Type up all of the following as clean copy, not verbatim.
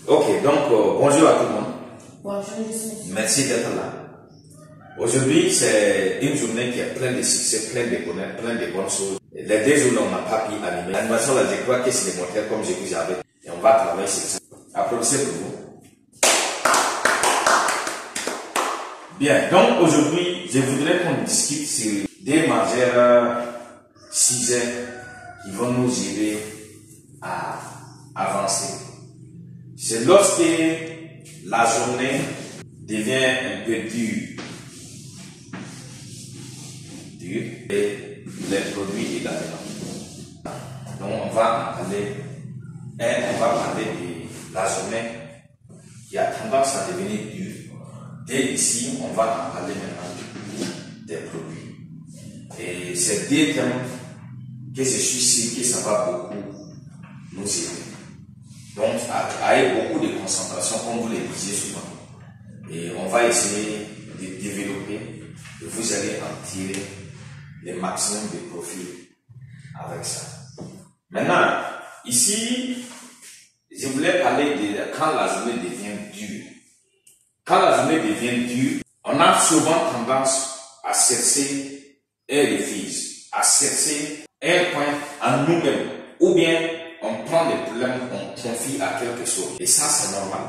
Ok, donc bonjour à tout le monde. Bonjour, je suis. Merci d'être là. Aujourd'hui, c'est une journée qui est pleine de succès, pleine de bonheur, pleine de bonnes choses. Les 2 jours, on n'a pas pu animer. L'animation, là, je crois que c'est les moteurs comme je vous avais. Et on va travailler sur ça. Applaudissez pour vous. Bien, donc aujourd'hui, je voudrais qu'on discute sur des majeures sujets qui vont nous aider à avancer. C'est lorsque la journée devient un peu dure et les produits également. Donc on va parler de la journée qui a tendance à devenir dure. Dès ici, on va en parler maintenant des produits. Et c'est 2 thèmes que je suis sûr que ça va beaucoup nous aider. Donc, avec beaucoup de concentration, comme vous le disiez souvent. Et on va essayer de développer et vous allez en tirer le maximum de profit avec ça. Maintenant, ici, je voulais parler de quand la journée devient dure. Quand la journée devient dure, on a souvent tendance à chercher un refuge, à chercher un point en nous-mêmes, ou bien on prend des problèmes, on confie à quelque chose. Et ça, c'est normal.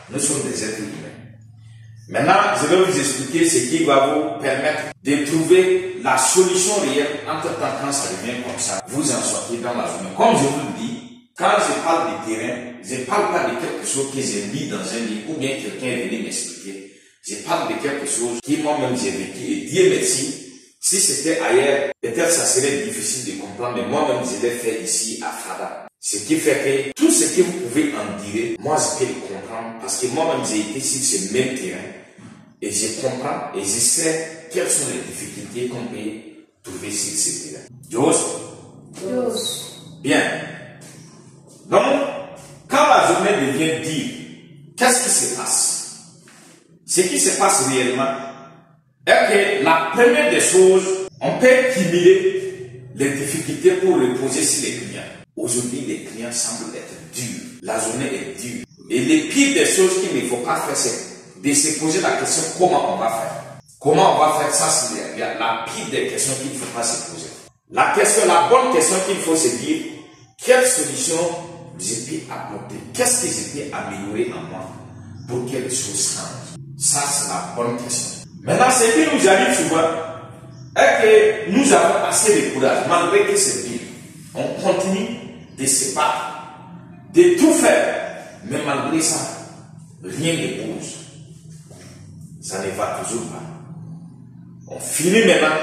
Nous sommes des êtres humains. Maintenant, je vais vous expliquer ce qui va vous permettre de trouver la solution réelle entre-temps quand ça devient comme ça. Vous en sortez dans la journée. Comme je vous le dis, quand je parle de terrain, je ne parle pas de quelque chose que j'ai lu dans un livre ou bien quelqu'un est venu m'expliquer. Je parle de quelque chose qui moi-même j'ai vécu. Et Dieu merci, si c'était ailleurs, peut-être ça serait difficile de comprendre, mais moi-même je l'ai fait ici à Fada. Ce qui fait que tout ce que vous pouvez en dire, moi je peux le comprendre parce que moi-même j'ai été sur ce même terrain et je comprends et je sais quelles sont les difficultés qu'on peut trouver sur ce terrain. Jos. Bien. Donc, quand la journée devient dure, qu'est-ce qui se passe? Ce qui se passe réellement est que la première des choses, on peut cumuler les difficultés pour reposer sur les clients. Aujourd'hui, les clients semblent être durs. La journée est dure. Et les pires des choses qu'il ne faut pas faire, c'est de se poser la question comment on va faire. Comment on va faire ça, c'est la pire des questions qu'il ne faut pas se poser. La bonne question qu'il faut se dire, quelle solution je peux apporter? Qu'est-ce que je peux améliorer en moi pour que les choses changent? Ça, c'est la bonne question. Maintenant, ce qui nous arrive souvent est que nous avons assez de courage, malgré que c'est dur. On continue de se battre, de tout faire, mais malgré ça, rien ne bouge. Ça ne va toujours pas. On finit maintenant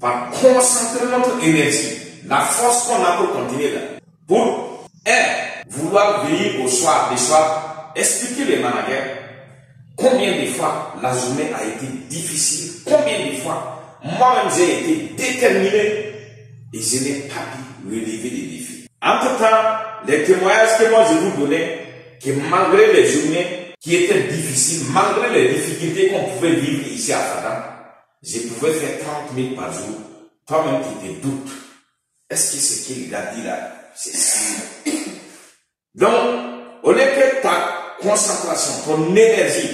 par concentrer notre énergie, la force qu'on a pour continuer là, pour vouloir venir au soir, le soir, expliquer les managers combien de fois la journée a été difficile, combien de fois moi-même j'ai été déterminé et je n'ai pas pu relever les défis. Entre-temps, les témoignages que moi je vous donnais, que malgré les journées qui étaient difficiles, malgré les difficultés qu'on pouvait vivre ici à Fada, je pouvais faire 30 000 par jour. Toi-même qui te doutes, est-ce que ce qu'il a dit là, c'est sûr? Donc, au lieu que ta concentration, ton énergie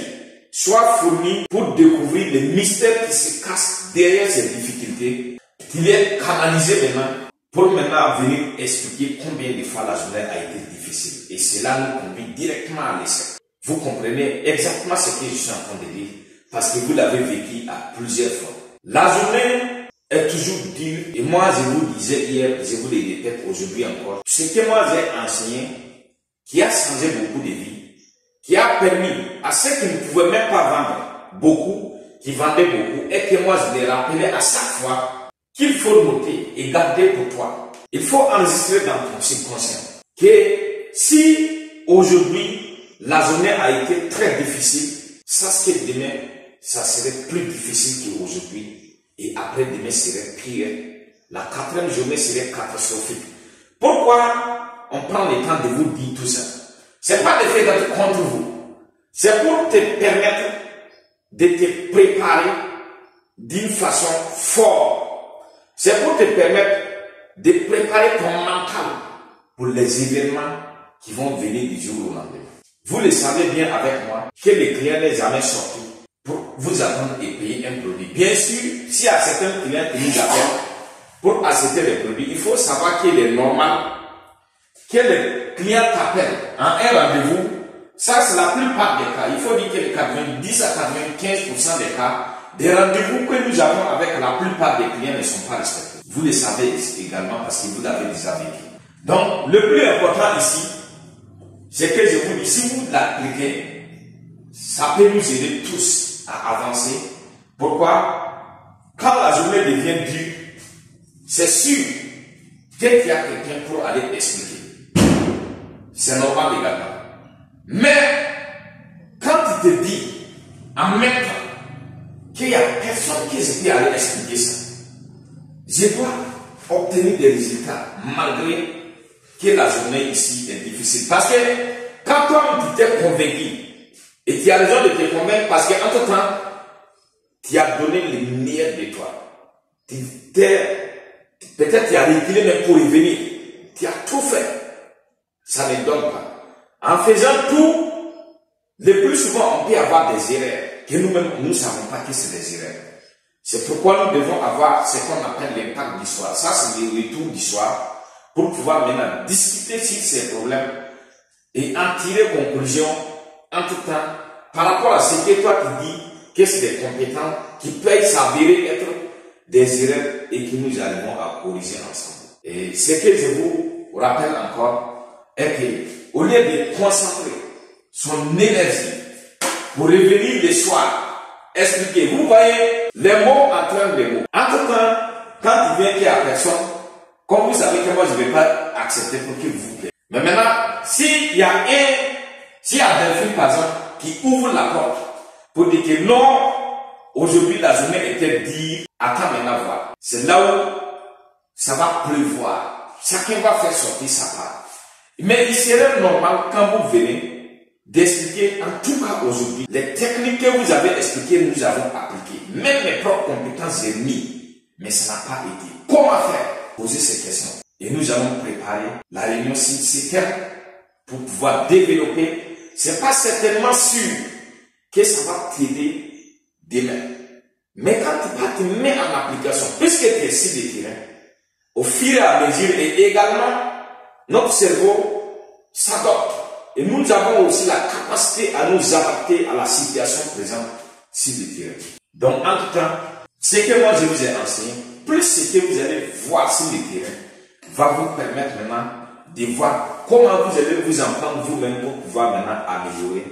soit fournie pour découvrir les mystères qui se cachent derrière ces difficultés, il est canalisé maintenant pour maintenant venir expliquer combien de fois la journée a été difficile. Et cela nous conduit directement à l'échec. Vous comprenez exactement ce que je suis en train de dire parce que vous l'avez vécu à plusieurs fois. La journée est toujours dure et moi je vous disais hier, je vous le répète aujourd'hui encore, ce que moi j'ai enseigné qui a changé beaucoup de vies, qui a permis à ceux qui ne pouvaient même pas vendre beaucoup, qui vendaient beaucoup, et que moi je les rappelais à chaque fois qu'il faut noter et garder pour toi. Il faut enregistrer dans ton subconscient que si aujourd'hui la journée a été très difficile, sache que demain ça serait plus difficile qu'aujourd'hui et après demain serait pire. La 4e journée serait catastrophique. Pourquoi on prend le temps de vous dire tout ça? C'est pas le fait d'être contre vous. C'est pour te permettre de te préparer d'une façon forte. C'est pour te permettre de préparer ton mental pour les événements qui vont venir du jour au lendemain. Vous le savez bien avec moi que le client n'est jamais sorti pour vous attendre et payer un produit. Bien sûr, s'il y a certains clients qui nous appellent pour acheter les produits, il faut savoir qu'il est normal que le client t'appelle en un rendez-vous. Ça, c'est la plupart des cas. Il faut dire que les 90 à 95% des cas, des rendez-vous que nous avons avec la plupart des clients ne sont pas respectés. Vous le savez également parce que vous l'avez déjà vécu. Donc, le plus important ici, c'est que je vous dis, si vous l'appliquez, ça peut nous aider tous à avancer. Pourquoi? Quand la journée devient dure, c'est sûr qu'il y a quelqu'un pour aller expliquer. C'est normal également. Mais, quand tu te dis, en même temps, qu'il n'y a personne qui peut aller expliquer ça, je dois obtenir des résultats malgré que la journée ici est difficile. Parce que quand toi tu t'es convaincu, et tu as raison de te convaincre parce qu'entre temps, tu as donné le meilleur de toi. Peut-être tu as reculé même pour y venir. Tu as tout fait. Ça ne donne pas. En faisant tout, le plus souvent on peut avoir des erreurs que nous-mêmes nous ne savons pas que c'est des erreurs. C'est pourquoi nous devons avoir ce qu'on appelle l'impact d'histoire. Ça, c'est le retour d'histoire pour pouvoir maintenant discuter sur ces problèmes et en tirer conclusion en tout temps par rapport à ce que toi tu dis que c'est des compétences qui peuvent s'avérer être des erreurs et que nous arrivons à corriger ensemble. Et ce que je vous rappelle encore est que au lieu de concentrer son énergie pour revenir le soir, expliquer, vous voyez les mots entraînent les mots. En tout temps, quand il vient qu'il n'y a personne, comme vous savez que moi je ne vais pas accepter pour que vous plaît. Mais maintenant, s'il y a Delphine par exemple qui ouvre la porte pour dire que non, aujourd'hui la journée était dure, attends maintenant voir. C'est là où ça va pleuvoir. Chacun va faire sortir sa part. Mais il serait normal quand vous venez d'expliquer, en tout cas aujourd'hui, les techniques que vous avez expliquées, nous avons appliquées. Même mes propres compétences, j'ai mis, mais ça n'a pas été. Comment faire? Poser ces questions. Et nous allons préparer la réunion sur ces thèmes pour pouvoir développer. C'est pas certainement sûr que ça va t'aider demain. Mais quand tu te mets en application, puisque tu es sur le terrain, au fur et à mesure, et également, notre cerveau s'adapte. Et nous avons aussi la capacité à nous adapter à la situation présente sur le terrain. Donc, en tout cas, ce que moi je vous ai enseigné, plus ce que vous allez voir sur le terrain, va vous permettre maintenant de voir comment vous allez vous en prendre vous-même pour pouvoir maintenant améliorer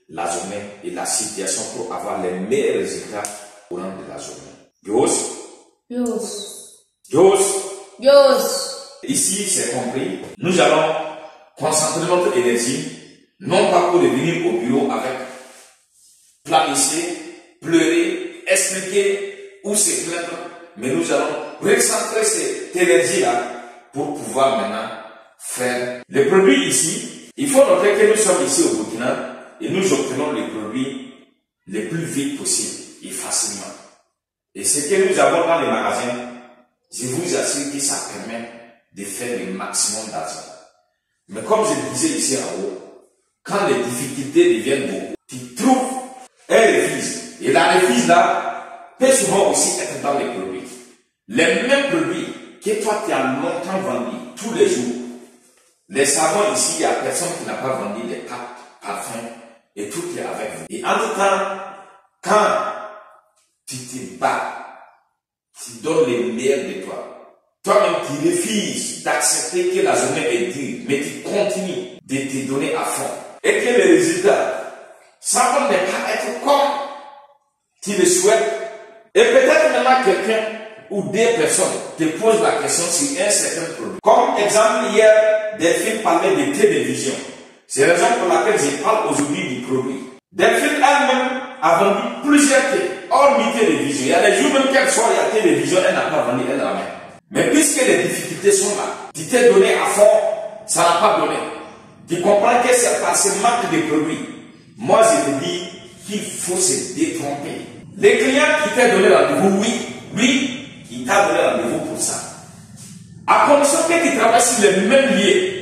la journée et la situation pour avoir les meilleurs résultats au long de la journée. Ici, c'est compris. Nous allons concentrer notre énergie, non pas pour revenir au bureau avec planifier, pleurer, expliquer ou se plaindre, mais nous allons recentrer cette énergie-là pour pouvoir maintenant faire le produit ici. Il faut noter que nous sommes ici au Burkina et nous obtenons les produits le plus vite possible et facilement. Et ce que nous avons dans les magasins, je vous assure que ça permet de faire le maximum d'argent. Mais comme je le disais ici en haut, quand les difficultés deviennent beaucoup, tu trouves un refuge. Et la refuge là peut souvent aussi être dans les produits. Les mêmes produits que toi tu as longtemps vendus tous les jours. Les savons ici, il n'y a personne qui n'a pas vendu les pâtes, parfums et tout est avec vous. Et en tout temps, quand tu te bats, tu donnes les meilleurs de toi. Toi-même, tu refuses d'accepter que la journée est dure, mais tu continues de te donner à fond. Et que les résultats, ça va ne pas être comme tu le souhaites. Et peut-être maintenant quelqu'un ou des personnes te posent la question sur un certain produit. Comme exemple, hier, Delphine parlait de télévision. C'est la raison pour laquelle je parle aujourd'hui du produit. Delphine elle-même a vendu plusieurs thés, hormis télévision. Il y a des jours même qu'elle soit, il y a télévision, elle n'a pas vendu elle-même. Mais puisque les difficultés sont là, tu t'es donné à fond, ça n'a pas donné. Tu comprends que c'est par ce manque de produits. Moi, je te dis qu'il faut se détromper. Les clients qui t'ont donné rendez-vous, oui, il t'a donné rendez-vous pour ça. À condition que tu travailles sur les mêmes lieux,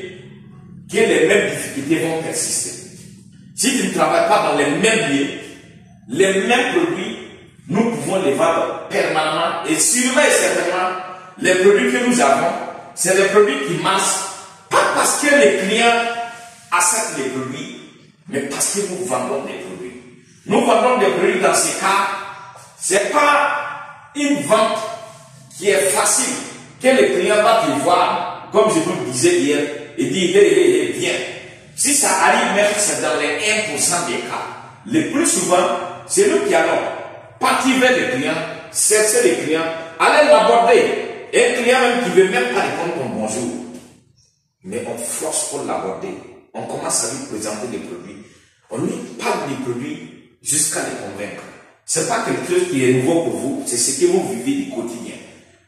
que les mêmes difficultés vont persister. Si tu ne travailles pas dans les mêmes lieux, les mêmes produits, nous pouvons les vendre permanemment et sûrement et certainement, les produits que nous avons, c'est des produits qui marchent, pas parce que les clients acceptent les produits, mais parce que nous vendons des produits. Nous vendons des produits dans ces cas, c'est pas une vente qui est facile, que le client va te voir, comme je vous le disais hier, et dire, hé, viens. Si ça arrive même, c'est dans les 1% des cas. Le plus souvent, c'est nous qui allons partir vers les clients, chercher les clients, aller l'aborder. Et un client même qui ne veut même pas répondre ton bonjour. Mais on force pour l'aborder. On commence à lui présenter des produits. On lui parle des produits jusqu'à les convaincre. Ce n'est pas quelque chose qui est nouveau pour vous, c'est ce que vous vivez du quotidien.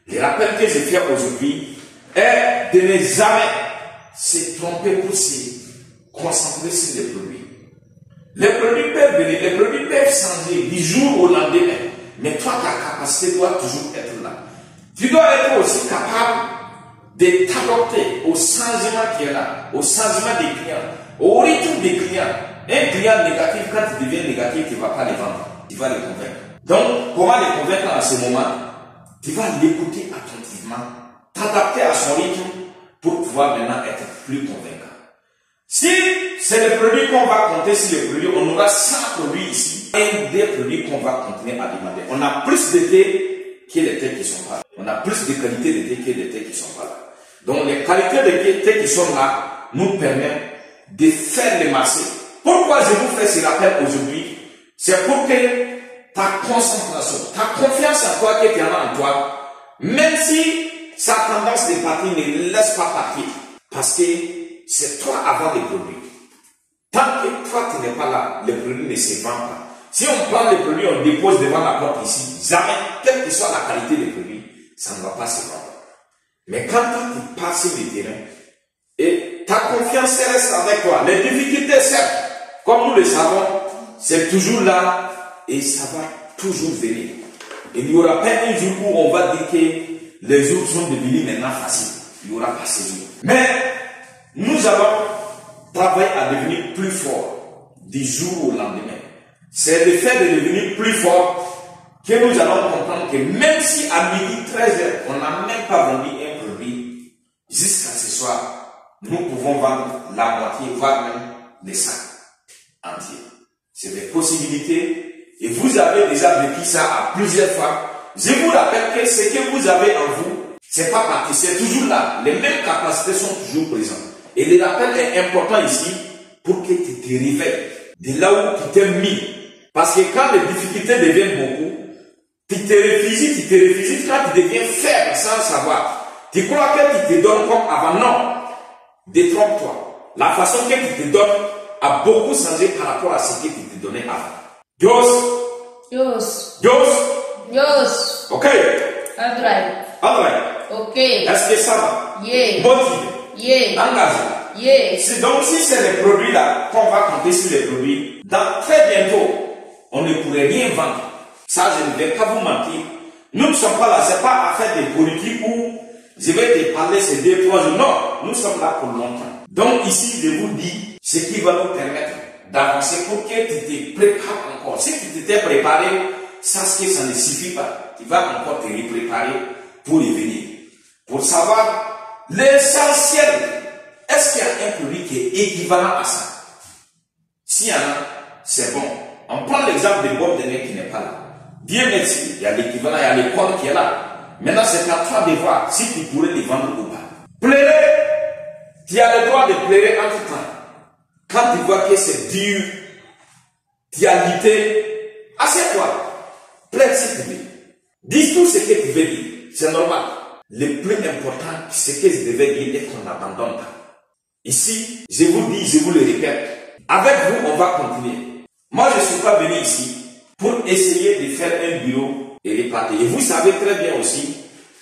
Le rappel que je fais aujourd'hui est de ne jamais se tromper pour se concentrer sur les produits. Les produits peuvent venir, les produits peuvent changer du jour au lendemain. Mais toi, ta capacité doit toujours être là. Tu dois être aussi capable de t'adapter au changement qui est là, au changement des clients, au rythme des clients. Un client négatif, quand il devient négatif, tu ne vas pas les vendre, tu vas les convaincre. Donc, comment les convaincre en ce moment? Tu vas l'écouter attentivement, t'adapter à son rythme pour pouvoir maintenant être plus convaincant. Si c'est le produit qu'on va compter sur le produit, on aura 100 produits ici, et des produits qu'on va continuer à demander. On a plus de thé que les thés qui sont pas là. On a plus de qualité de thé que les thés qui sont pas là. Donc les qualités de thé qui sont là nous permettent de faire les marchés. Pourquoi je vous fais ce rappel aujourd'hui? C'est pour que ta concentration, ta confiance en toi que tu as en toi, même si ça a tendance de partir, ne laisse pas partir. Parce que c'est toi avant les produits. Tant que toi tu n'es pas là, les produits ne se vendent pas. Si on prend les produits, on dépose devant la porte ici, jamais, quelle que soit la qualité des produits, ça ne va pas se vendre. Mais quand tu passes sur le terrain et ta confiance reste avec toi, les difficultés, certes, comme nous le savons, c'est toujours là et ça va toujours venir. Il n'y aura pas un jour où on va dire que les jours sont devenus maintenant faciles. Il n'y aura pas ces jours. Mais nous allons travailler à devenir plus fort du jour au lendemain. C'est le fait de devenir plus fort que nous allons comprendre que même si à midi 13h, on n'a même pas vendu un produit, jusqu'à ce soir, nous pouvons vendre la moitié, voire même des sacs entiers. C'est des possibilités et vous avez déjà vécu ça à plusieurs fois. Je vous rappelle que ce que vous avez en vous, c'est pas parti, c'est toujours là. Les mêmes capacités sont toujours présentes. Et le rappel est important ici pour que tu te réveilles de là où tu t'es mis. Parce que quand les difficultés deviennent beaucoup, tu te réfugies quand tu deviens faible sans savoir. Tu crois que tu te donnes comme avant. Non, détrompe-toi. La façon que tu te donnes a beaucoup changé par rapport à ce que tu te donnais avant. Ok. Alright. Ok. Est-ce que ça va? Yeah. Motivé. Engagé. Yeah. Donc si c'est les produits là, qu'on va compter sur les produits, dans très bientôt, on ne pourrait rien vendre. Ça, je ne vais pas vous mentir. Nous ne sommes pas là, c'est pas à faire des politiques où je vais te parler ces 2-3 jours. Non, nous sommes là pour longtemps. Donc ici, je vous dis ce qui va nous permettre d'avancer pour que tu te prépares encore. Si tu t'étais préparé, sache que ça ne suffit pas. Tu vas encore te préparer pour y venir. Pour savoir l'essentiel. Est-ce qu'il y a un produit qui est équivalent à ça? S'il y en a, c'est bon. On prend l'exemple de Bob Denet qui n'est pas là. Dieu merci, il y a l'équivalent, il y a l'école qui est là. Maintenant, c'est à toi de voir si tu pourrais les vendre ou pas. Plairer, tu as le droit de plairer entre temps. Quand tu vois que c'est dur, tu as lutté, assieds-toi, plaide s'il te plaît. Dis tout ce que tu veux dire, c'est normal. Le plus important, c'est que je devais dire est qu'on n'abandonne pas. Ici, je vous dis, je vous le répète, avec vous, on va continuer. Moi, je ne suis pas venu ici pour essayer de faire un bureau et repartir. Et vous savez très bien aussi,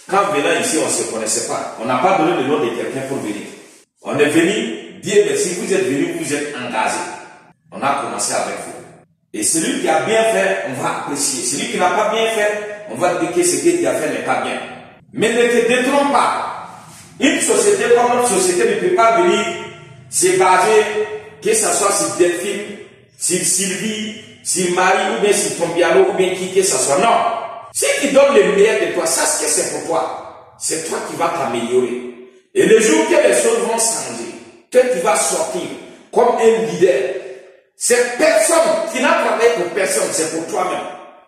quand venant ici, on ne se connaissait pas. On n'a pas donné le nom de quelqu'un pour venir. On est venu, Dieu merci, vous êtes venu, vous êtes engagé. On a commencé avec vous. Et celui qui a bien fait, on va apprécier. Celui qui n'a pas bien fait, on va dire que ce que tu as fait n'est pas bien. Mais ne te détrompe pas. Une société comme notre société ne peut pas venir se baser, que ce soit sur Delphine, sur Sylvie, sur Marie, ou bien sur ton piano, ou bien qui que ce soit. Non. Si tu donnes le meilleur de toi, sache que c'est pour toi. C'est toi qui vas t'améliorer. Et le jour que les choses vont changer, toi tu vas sortir comme un leader. C'est personne qui n'a travaillé pour personne, c'est pour toi-même.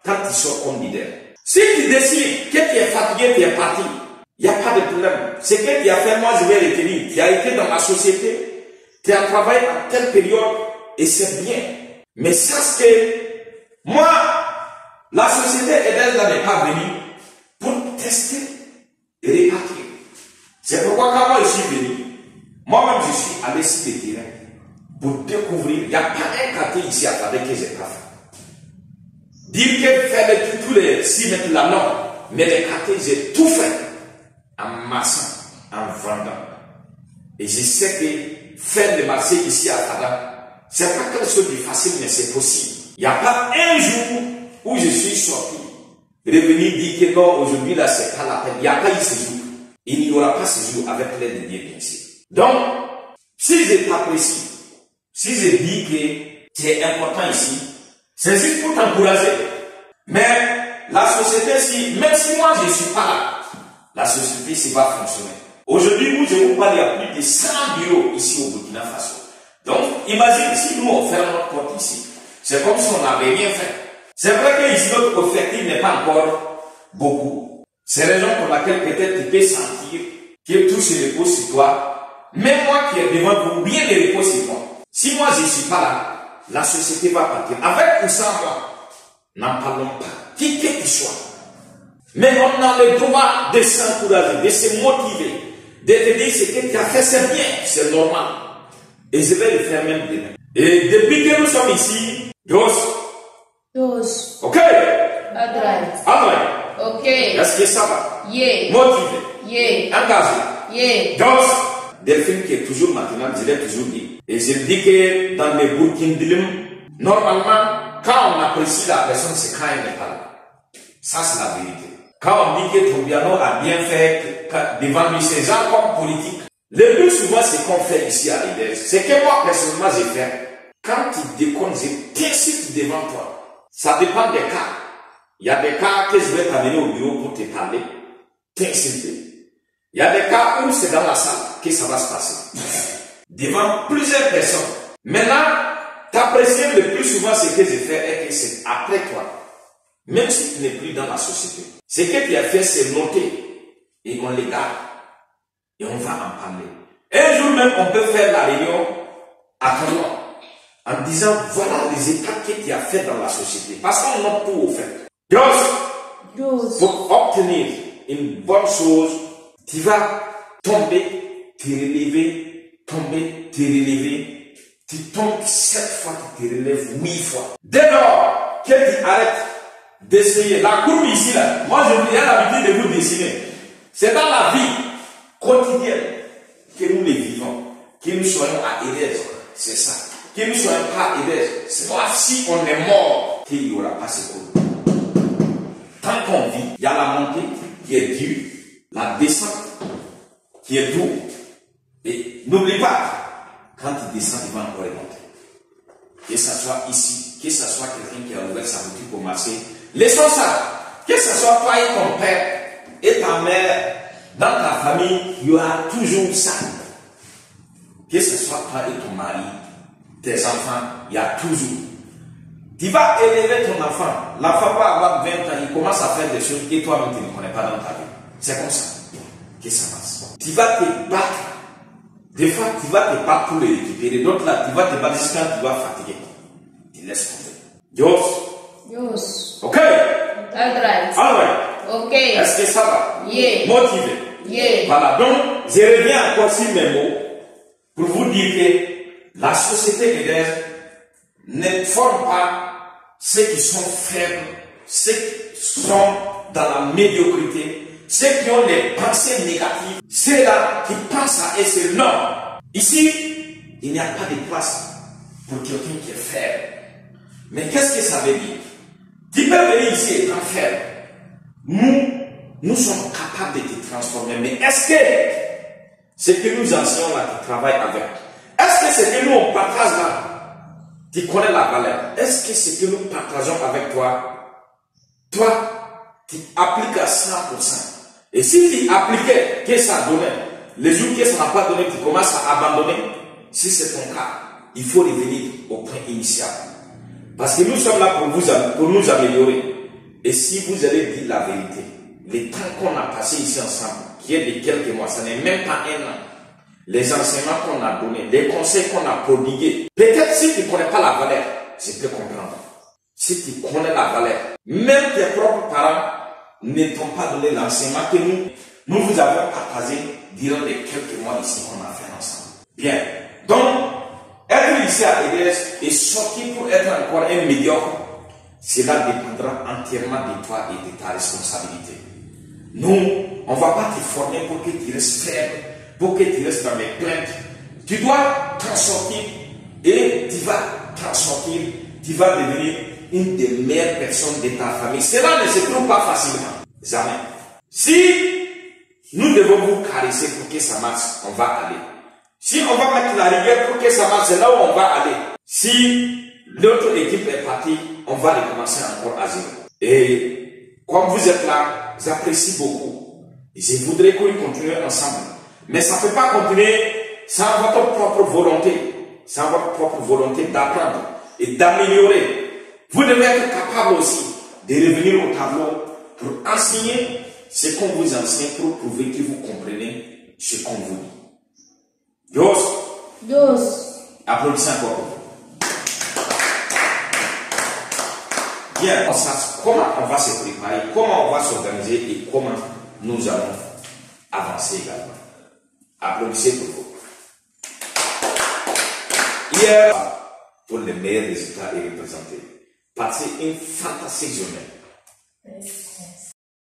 Quand tu sors comme leader. Si tu décides que tu es fatigué, tu es parti, il n'y a pas de problème. Ce que tu as fait, moi je vais retenir. Tu as été dans la société, tu as travaillé à telle période, et c'est bien. Mais sache que moi, la société EDES n'est pas venue pour tester et répartir. C'est pourquoi quand moi je suis venu, moi-même je suis allé sur le terrain pour découvrir. Il n'y a pas un quartier ici à travers que je n'ai pas fait. Dire que faire tous les 6 mètres là, non. Mais les quartiers, j'ai tout fait en massant, en vendant. Et je sais que faire le marché ici à Tada, c'est pas quelque chose de facile, mais c'est possible. Il n'y a pas un jour où je suis sorti, revenir dire que non, aujourd'hui là, c'est pas la peine. Il n'y a pas eu ce jour. Il n'y aura pas ce jour avec l'aide de Dieu, bien sûr. Donc, si je t'apprécie, si je dis que tu es important ici, c'est juste pour t'encourager. Mais la société, même si moi je ne suis pas là, la société ici va fonctionner. Aujourd'hui, où je vous parle, il y a plus de 100 bureaux ici au Burkina Faso. Donc, imagine si nous on ferme notre porte ici. C'est comme si on n'avait rien fait. C'est vrai que ici notre effectif n'est pas encore beaucoup. C'est la raison pour laquelle peut-être tu peux sentir que tout se repose sur toi. Même moi qui est devant vous, bien de repos sur moi. Si moi je ne suis pas là, la société va partir. Avec ou sans moi, n'en parlons pas. Qui que tu sois. Mais on a le droit de s'encourager, de se motiver, de te dire ce que tu as fait, c'est bien, c'est normal. Et je vais le faire même demain. Et depuis que nous sommes ici, Jos. Ok. Adrai. Ok. Est-ce que ça va? Yeah. Motivé. Yeah. Engagé. Yeah. Jos. Delphine qui est toujours maintenant, je l'ai toujours dit. Et je dis que dans les Burkina, normalement, quand on apprécie la personne, c'est quand elle n'est pas là. Ça, c'est la vérité. Quand on dit que Tobiano a bien fait devant lui, ces gens comme politique, le plus souvent, c'est qu'on fait ici à l'IDES. C'est que moi, personnellement, j'ai fait. Quand tu déconnes, je t'incite devant toi. Ça dépend des cas. Il y a des cas que je vais t'amener au bureau pour te parler, t'inciter. Il y a des cas où c'est dans la salle que ça va se passer. Devant plusieurs personnes. Maintenant, t'apprécies le plus souvent ce que je fais et que c'est après toi. Même si tu n'es plus dans la société. Ce que tu as fait, c'est noter. Et on les garde. Et on va en parler. Un jour même, on peut faire la réunion à ton nom. En disant, voilà les étapes que tu as fait dans la société. Parce qu'on note tout au fait. Pour obtenir une bonne chose, tu vas tomber, te relever, tomber, te relever. Tu tombes 7 fois, tu te relèves 8 fois. Dès lors que tu arrêtes d'essayer, la courbe ici, là, moi j'ai l'habitude de vous dessiner. C'est dans la vie quotidienne que nous les vivons, que nous soyons à EDES, c'est ça. Que nous soyons pas à EDES, c'est pas si on est mort qu'il n'y aura pas ce courbe. Tant qu'on vit, il y a la montée qui est dure, la descente qui est douce. Et n'oublie pas, quand tu descends, tu vas encore remonter. Que ce soit ici, que ce soit quelqu'un qui a ouvert sa boutique au marché, laissons ça. Que ce soit toi et ton père et ta mère, dans ta famille, il y aura toujours ça. Que ce soit toi et ton mari, tes enfants, il y a toujours. Tu vas élever ton enfant. L'enfant va avoir 20 ans, il commence à faire des choses que toi-même tu ne connais pas dans ta vie. C'est comme ça que ça passe. Tu vas te battre. Des fois, tu vas te battre pour les récupérer. D'autres là, tu vas te battre jusqu'à tu vas fatiguer. Tu laisses tomber. Yes. Ok? Alright. Ok. Est-ce que ça va? Yeah. Motivé. Yeah. Voilà. Donc, je reviens encore sur mes mots pour vous dire que la société EDES ne forme pas ceux qui sont faibles, ceux qui sont dans la médiocrité, ceux qui ont des pensées négatives, ceux-là qui pensent à essayer. Non. Ici, il n'y a pas de place pour quelqu'un qui est faible. Mais qu'est-ce que ça veut dire? Tu peux venir ici étant faible. Nous sommes capables de te transformer. Mais est-ce que ce que nous enseignons là, tu travailles avec? Est-ce que ce que nous on partage là, Tu connais la valeur. Est-ce que ce que nous partageons avec toi, tu appliques à 100%? Et si tu appliquais, que ça donnait, les jours que ça n'a pas donné, tu commences à abandonner. Si c'est ton cas, il faut revenir au point initial. Parce que nous sommes là pour nous améliorer. Et si vous allez dire la vérité, les temps qu'on a passé ici ensemble, qui est de quelques mois, ça n'est même pas un an. Les enseignements qu'on a donnés, les conseils qu'on a prodigués. Peut-être si tu ne connais pas la valeur, je peux comprendre. Si tu connais la valeur, même tes propres parents ne t'ont pas donné l'enseignement que nous vous avons partagé durant les quelques mois ici qu'on a fait ensemble. Bien. Donc, être ici à EDS et sortir pour être encore un médiocre, cela dépendra entièrement de toi et de ta responsabilité. Nous, on ne va pas te former pour que tu restes faible, pour que tu restes dans les plaintes. Tu dois t'en sortir et tu vas t'en sortir. Tu vas devenir une des meilleures personnes de ta famille. Cela ne se trouve pas facilement. Jamais. Si nous devons vous caresser pour que ça marche, on va aller. Si on va mettre la rigueur pour que ça marche, c'est là où on va aller. Si l'autre équipe est partie, on va recommencer encore à zéro. Et comme vous êtes là, j'apprécie beaucoup. Et je voudrais qu'on continue ensemble. Mais ça ne peut pas continuer sans votre propre volonté. Sans votre propre volonté d'apprendre et d'améliorer. Vous devez être capable aussi de revenir au tableau pour enseigner ce qu'on vous enseigne, pour prouver que vous comprenez ce qu'on vous dit. Dios. Applaudissez encore. Bien, on sache comment on va se préparer, comment on va s'organiser et comment nous allons avancer également. Applaudissez pour vous. Hier, pour les meilleurs résultats et représentés, passez une fantastique journée.